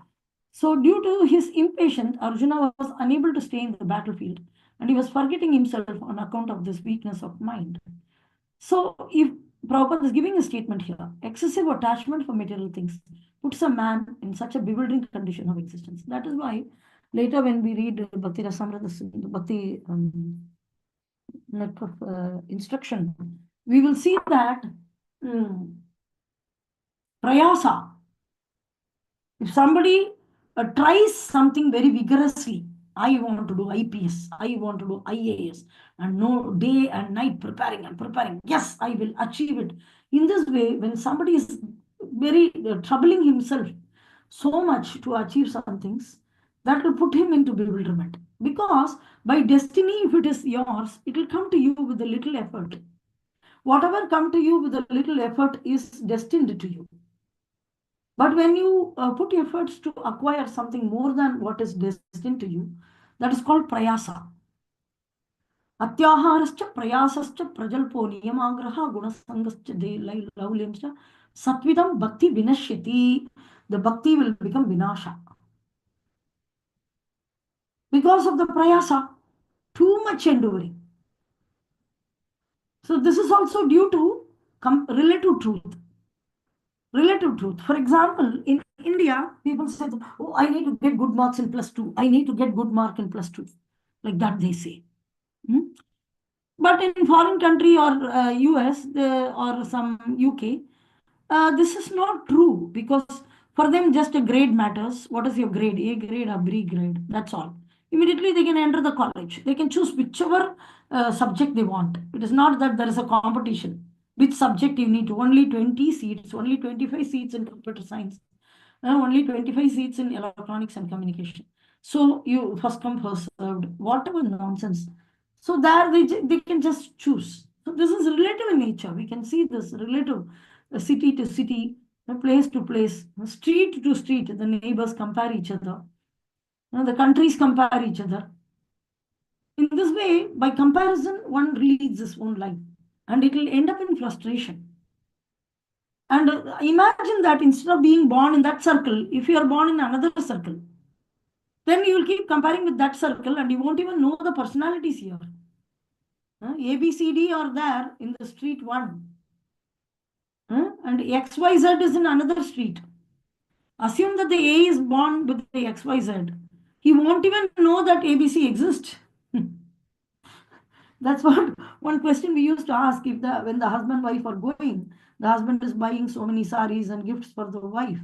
So, due to his impatience, Arjuna was unable to stay in the battlefield and he was forgetting himself on account of this weakness of mind. So, if Prabhupada is giving a statement here, excessive attachment for material things puts a man in such a bewildering condition of existence. That is why later when we read Bhakti Rasamrita, Bhakti net of instruction, we will see that prayasa, if somebody tries something very vigorously, I want to do IPS, I want to do IAS, and no day and night preparing and preparing. Yes, I will achieve it. In this way, when somebody is very troubling himself so much to achieve some things, that will put him into bewilderment. Because by destiny, if it is yours, it will come to you with a little effort. Whatever come to you with a little effort is destined to you. But when you put efforts to acquire something more than what is destined to you, that is called prayasa. Atyaharascha prayasascha prajalpo niyamagraha gunasangascha laulyamcha satvidam bhakti vinashyati. The bhakti will become vinasha. Because of the prayasa, too much enduring. So this is also due to relative truth. Relative truth. For example, in India, people say, oh, I need to get good marks in +2. I need to get good mark in +2. Like that they say. But in foreign country or US or some UK, this is not true because for them just a grade matters. What is your grade? A grade or B grade? That's all. Immediately they can enter the college. They can choose whichever subject they want. It is not that there is a competition. Which subject you need? Only 20 seats, only 25 seats in computer science, only 25 seats in electronics and communication. So you first come, first served, whatever nonsense. So there they can just choose. So this is relative in nature. We can see this relative, city to city, place to place, street to street. The neighbors compare each other. The countries compare each other. In this way, by comparison, one leads his own life and it will end up in frustration. And imagine that instead of being born in that circle, if you are born in another circle, then you will keep comparing with that circle and you won't even know the personalities here. A, B, C, D are there in the street 1. And X, Y, Z is in another street. Assume that the A is born with the X, Y, Z. He won't even know that ABC exists. That's what one question we used to ask if when the husband wife are going, the husband is buying so many saris and gifts for the wife.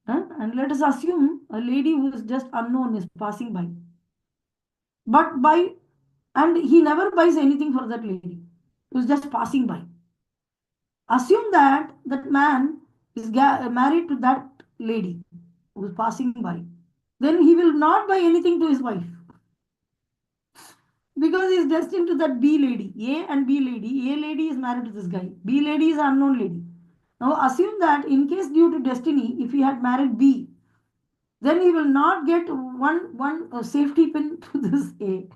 And let us assume a lady who is just unknown is passing by. And he never buys anything for that lady who's just passing by. Assume that that man is married to that lady who's passing by. Then he will not buy anything to his wife. Because he's destined to that B lady, A and B lady. A lady is married to this guy. B lady is an unknown lady. Now assume that in case due to destiny, if he had married B, then he will not get one safety pin to this A.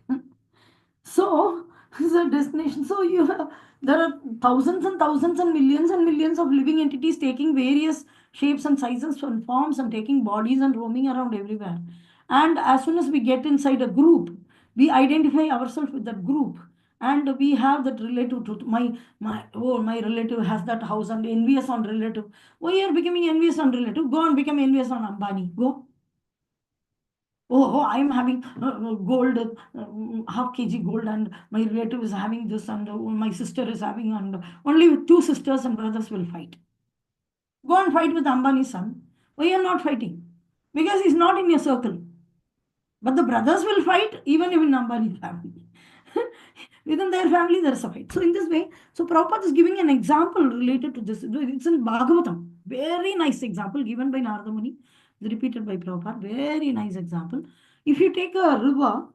So this is a destination. So there are thousands and thousands and millions of living entities taking various shapes and sizes and forms and taking bodies and roaming around everywhere. And as soon as we get inside a group, we identify ourselves with that group. And we have that relative truth. My relative has that house and envious on relative. Why you are becoming envious on relative? Go and become envious on Ambani. Go. Oh, I'm having gold, half kg gold, and my relative is having this, and my sister is having, and only 2 sisters and brothers will fight. Go and fight with Ambani's son. Why are you not fighting? Because he's not in your circle. But the brothers will fight even in Ambani's family. Within their family, there is a fight. So in this way, so Prabhupada is giving an example related to this. It's in Bhagavatam. Very nice example given by Narada Muni, repeated by Prabhupada. Very nice example. If you take a river,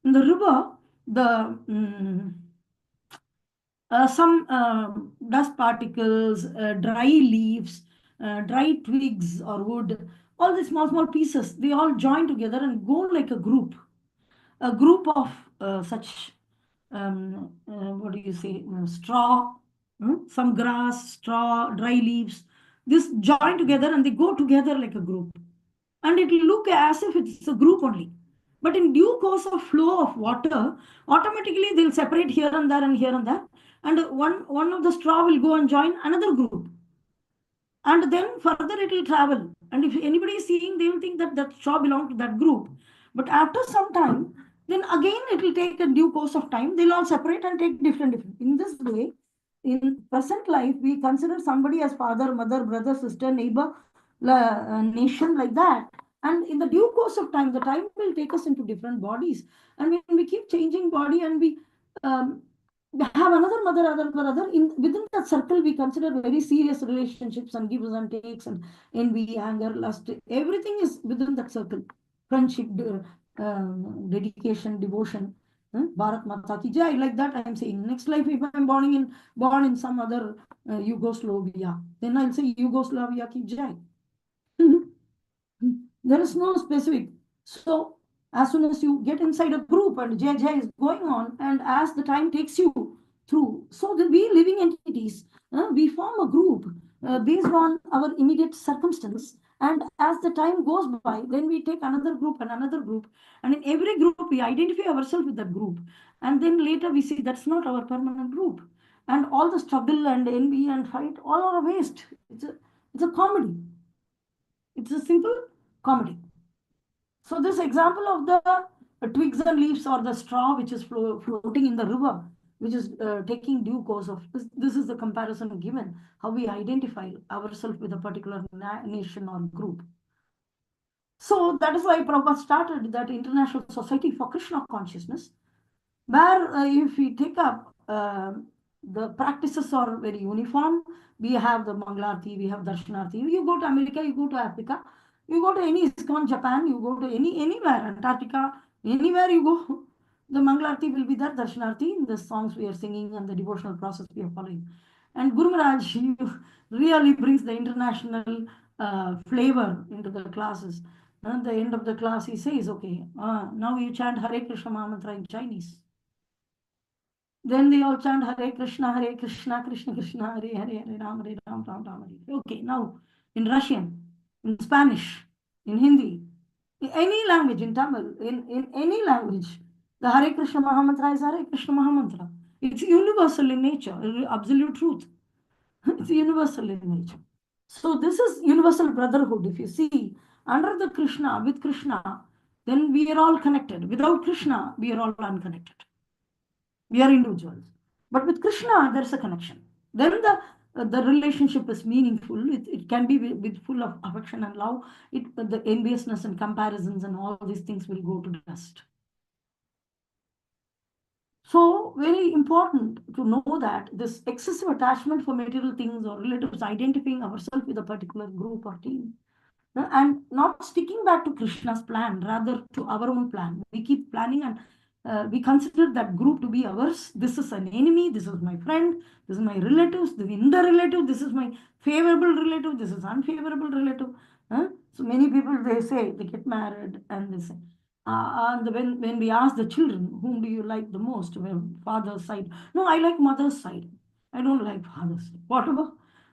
in the river, some dust particles, dry leaves, dry twigs or wood, all the small pieces, they all join together and go like a group. a group of such, what do you say, straw, some grass, straw, dry leaves, this join together and they go together like a group. And it will look as if it's a group only. But in due course of flow of water, automatically they'll separate here and there and here and there. And one of the straw will go and join another group. And then further it will travel. And if anybody is seeing, they will think that that straw belongs to that group. But after some time, then again it will take a due course of time. They'll all separate and take different. In this way, in present life, we consider somebody as father, mother, brother, sister, neighbor, nation, like that. And in the due course of time, the time will take us into different bodies. And when we keep changing body and we have another mother, other brother, within that circle, we consider very serious relationships and gives and takes and envy, anger, lust, everything is within that circle. Friendship, dedication, devotion. Bharat Mata ki jai, like that I am saying. Next life, if I am born in some other Yugoslavia, then I'll say Yugoslavia ki jai. There is no specific. So as soon as you get inside a group and Jai Jai is going on, and as the time takes you through, so we living entities, we form a group based on our immediate circumstance. And as the time goes by, then we take another group and another group. And in every group, we identify ourselves with that group. And then later we see that's not our permanent group. And all the struggle and envy and fight, all are a waste. It's a comedy. It's a simple comedy. So this example of the twigs and leaves or the straw which is floating in the river, which is taking due course of, this is the comparison given, how we identify ourselves with a particular nation or group. So that is why Prabhupada started that International Society for Krishna Consciousness, where if we take up the practices are very uniform. We have the Mangalarti, we have Darshanarti. You go to America, you go to Africa, you go to any ISKCON, Japan, you go to anywhere, Antarctica, anywhere you go, the Mangalarti will be there, Darshanarti, in the songs we are singing and the devotional process we are following. And Guru Maharaj really brings the international flavor into the classes. At the end of the class, he says, okay, now you chant Hare Krishna Mahamantra in Chinese. Then they all chant Hare Krishna, Krishna Krishna, Hare Hare, Hare Ram, Ram Ram, Hare. Okay, now in Russian, in Spanish, in Hindi, in any language, in Tamil, in any language, the Hare Krishna Mahamantra is Hare Krishna Mahamantra. It's universal in nature, absolute truth. It's universal in nature. So this is universal brotherhood. If you see, under the Krishna, with Krishna, then we are all connected. Without Krishna, we are all unconnected. We are individuals. But with Krishna, there's a connection. Then the relationship is meaningful. It can be with full of affection and love. The enviousness and comparisons and all these things will go to dust. So very important to know that this excessive attachment for material things or relatives, identifying ourselves with a particular group or team, and not sticking back to Krishna's plan, rather to our own plan. We keep planning and we consider that group to be ours. This is an enemy, this is my friend, this is my relatives, this is in the relative, this is my favorable relative, this is unfavorable relative. So many people, they say, they get married and they say, and when we ask the children, whom do you like the most? Well, father's side. No, I like mother's side. I don't like father's side. Whatever.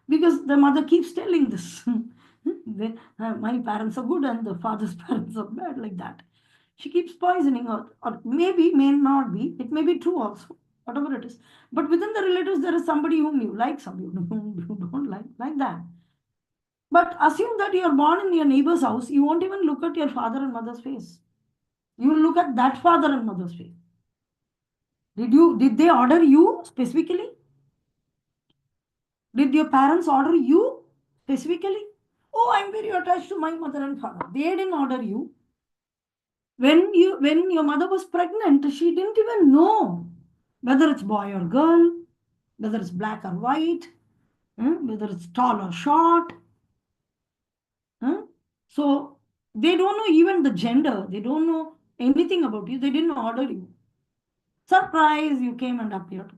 Because the mother keeps telling this. My parents are good and the father's parents are bad, like that. She keeps poisoning, or maybe, may not be. It may be true also, whatever it is. But within the relatives, there is somebody whom you like, somebody whom you don't like that. But assume that you are born in your neighbor's house, you won't even look at your father and mother's face. You will look at that father and mother's face. Did they order you specifically? Did your parents order you specifically? Oh, I'm very attached to my mother and father. They didn't order you. When your mother was pregnant, she didn't even know whether it's boy or girl, whether it's black or white, whether it's tall or short. So they don't know even the gender. They don't know anything about you. They didn't order you. Surprise, you came and appeared.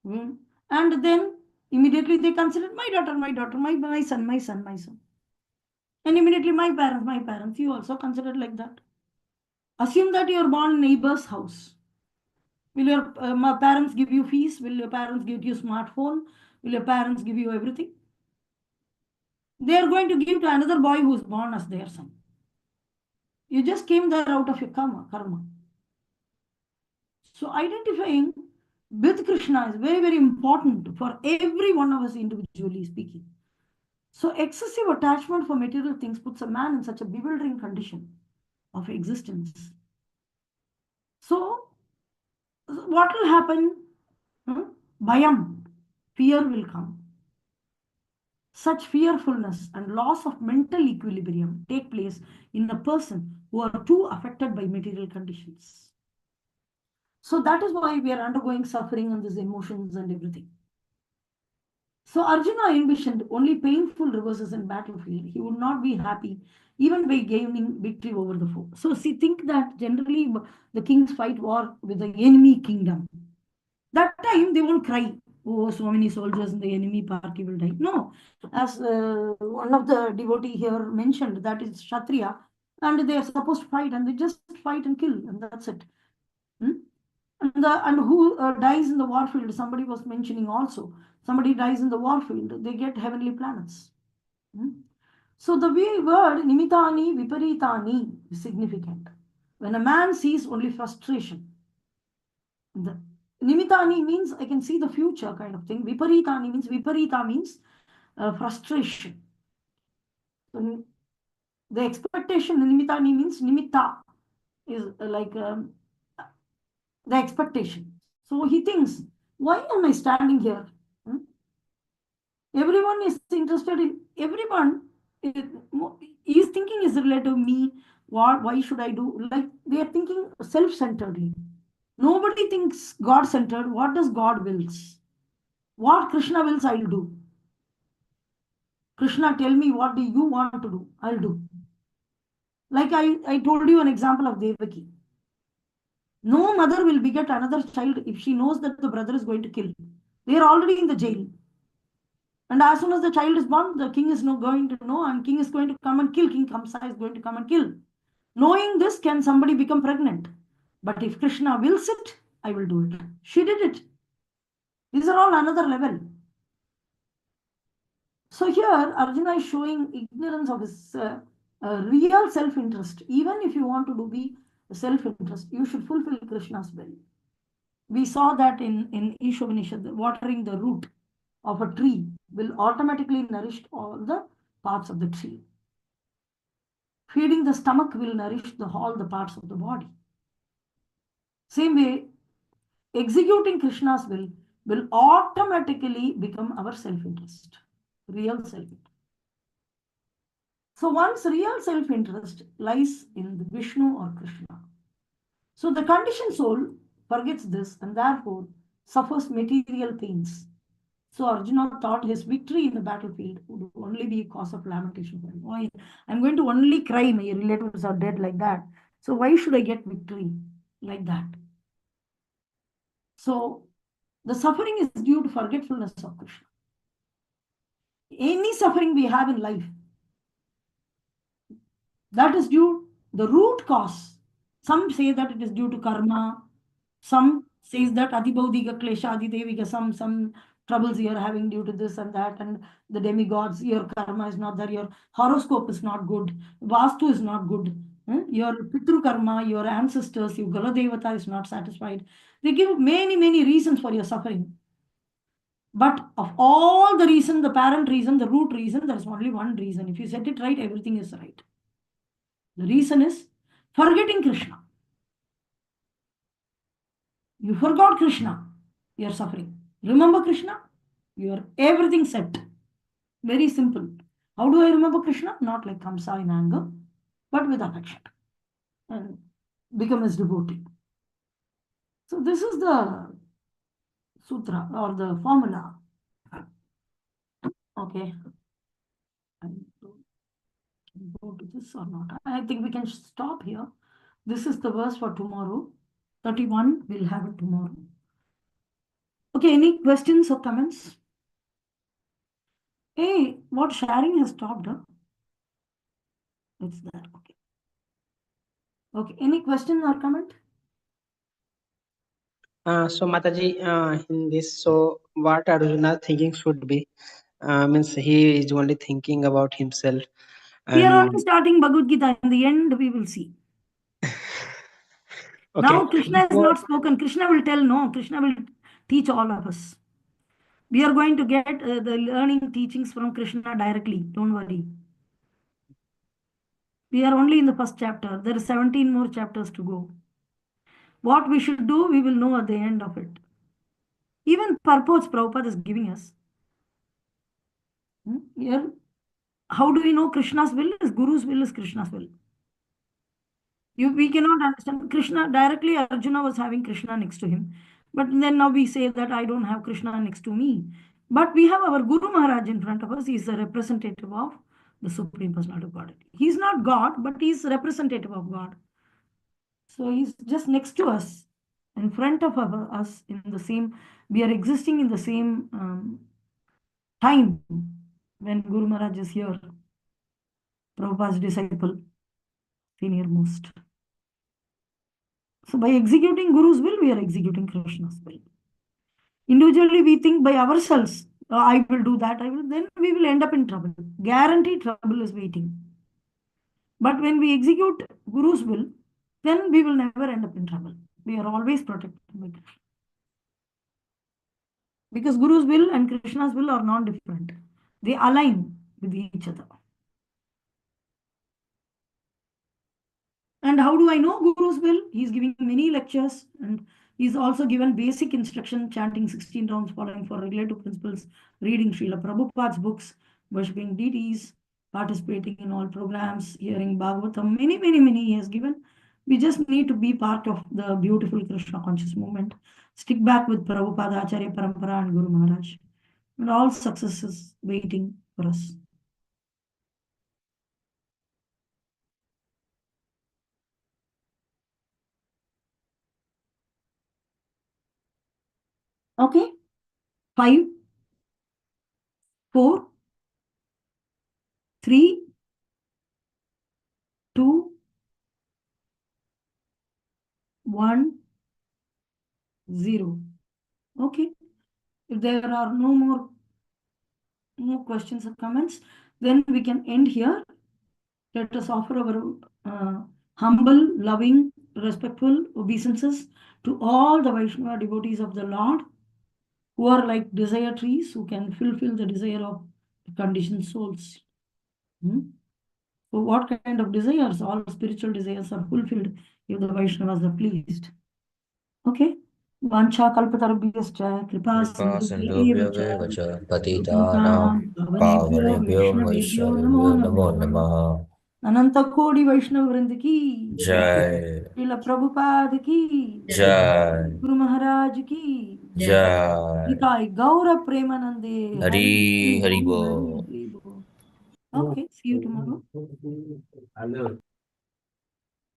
And then immediately they considered my daughter, my son. And immediately my parents, you also considered like that. Assume that you are born in neighbor's house. Will your parents give you fees? Will your parents give you smartphone? Will your parents give you everything? They are going to give to another boy who is born as their son. You just came there out of your karma. So identifying with Krishna is very, very important for every one of us individually speaking. So excessive attachment for material things puts a man in such a bewildering condition of existence. So what will happen? Bhayam, fear will come. Such fearfulness and loss of mental equilibrium take place in a person who are too affected by material conditions. So that is why we are undergoing suffering and these emotions and everything. So Arjuna envisioned only painful reverses in battlefield. He would not be happy even by gaining victory over the foe. So see, think that generally the kings fight war with the enemy kingdom. That time they won't cry, oh, so many soldiers in the enemy party will die. No, as one of the devotee here mentioned, that is Kshatriya, and they are supposed to fight, and they just fight and kill, and that's it. And who dies in the warfield? Somebody was mentioning also. Somebody dies in the warfield, they get heavenly planets. So the word nimitani viparitani is significant. When a man sees only frustration, the nimitani means I can see the future kind of thing. Viparitani means viparita means frustration. So the expectation, nimitani means nimitta is like the expectation. So he thinks, why am I standing here? Everyone is interested in everyone. Is thinking is related to me. What? Why should I do? Like they are thinking self-centeredly. Nobody thinks God-centered. What does God wills? What Krishna wills, I'll do. Krishna, tell me what do you want to do? I'll do. Like I told you an example of Devaki. No mother will beget another child if she knows that the brother is going to kill. They are already in the jail. And as soon as the child is born, the king is not going to know, and king is going to come and kill. King Kamsa is going to come and kill. Knowing this, can somebody become pregnant? But if Krishna wills it, I will do it. She did it. These are all another level. So here, Arjuna is showing ignorance of his real self-interest. Even if you want to be self-interest, you should fulfill Krishna's will. We saw that in Ishopanishad, watering the root of a tree will automatically nourish all the parts of the tree. Feeding the stomach will nourish all the parts of the body. Same way, executing Krishna's will automatically become our self-interest, real self-interest. So one's real self-interest lies in the Vishnu or Krishna. So the conditioned soul forgets this and therefore suffers material pains. So Arjuna thought his victory in the battlefield would only be a cause of lamentation for him. Why? I'm going to only cry, my relatives are dead like that. So why should I get victory like that? So the suffering is due to forgetfulness of Krishna. Any suffering we have in life, that is due the root cause. Some say that it is due to karma. Some says that adibaudiga klesha adidevika, some troubles you are having due to this and that, and the demigods, your karma is not there, your horoscope is not good, vastu is not good, your pitru karma, your ancestors, your galadevata is not satisfied. They give many reasons for your suffering. But of all the reason, the parent reason, the root reason, there is only one reason. If you set it right, everything is right. The reason is forgetting Krishna. You forgot Krishna, you are suffering. Remember Krishna, you are everything set. Very simple. How do I remember Krishna? Not like Kamsa in anger, but with affection. And become his devotee. So this is the sutra or the formula. Okay. Go to this or not? I think we can stop here. This is the verse for tomorrow. 31, we'll have it tomorrow. Okay, any questions or comments? Hey, what sharing has stopped? Huh? It's that. Okay. Okay, any question or comment? So Mataji, in this, so what Arjuna thinking should be? Means he is only thinking about himself. We are only And starting Bhagavad Gita. In the end, we will see. okay, Now Krishna has not spoken. Krishna will tell, no, Krishna will teach all of us. We are going to get the learning teachings from Krishna directly. Don't worry. We are only in the first chapter. There are 17 more chapters to go. What we should do, we will know at the end of it. Even purpose Prabhupada is giving us. Here, how do we know Krishna's will is Guru's will is Krishna's will? We cannot understand Krishna directly. Arjuna was having Krishna next to him. But then now we say that I don't have Krishna next to me. But we have our Guru Maharaj in front of us. He is a representative of the Supreme Personality of Godhead. He is not God, but he is representative of God. So he's just next to us, in front of us in the same, we are existing in the same time when Guru Maharaj is here, Prabhupada's disciple, senior most. So by executing Guru's will, we are executing Krishna's will. Individually, we think by ourselves, I will do that, then we will end up in trouble. Guaranteed trouble is waiting. But when we execute Guru's will, then we will never end up in trouble. We are always protected by Krishna. Because Guru's will and Krishna's will are non-different. They align with each other. And how do I know Guru's will? He's giving many lectures and he's also given basic instruction, chanting 16 rounds, following for regulative principles, reading Srila Prabhupada's books, worshipping deities, participating in all programs, hearing Bhagavatam, many he has given. We just need to be part of the beautiful Krishna conscious movement. Stick back with Prabhupada, Acharya Parampara and Guru Maharaj. And all success is waiting for us. Okay? 5, 4, 3, 2, 1, 0. Okay. If there are no questions or comments, then we can end here. Let us offer our humble, loving, respectful obeisances to all the Vaishnava devotees of the Lord who are like desire trees who can fulfill the desire of the conditioned souls. So what kind of desires? All spiritual desires are fulfilled if the Vaishnavas are pleased. Okay. Vancha kalpatarubhyascha kripa sindhubhyo Sindhubhyo patitanam pavanebhyo namo vaishnavebhyo namo namaha. namaha. अनंत कोटि वैष्णव वृंद की Jai. Srila Prabhupada की Jai. Guru Maharaj की Jai. Nitai गौर प्रेमानंदे Hari Hari Hari Bo. Hari बोल. Okay, see you tomorrow. Hello.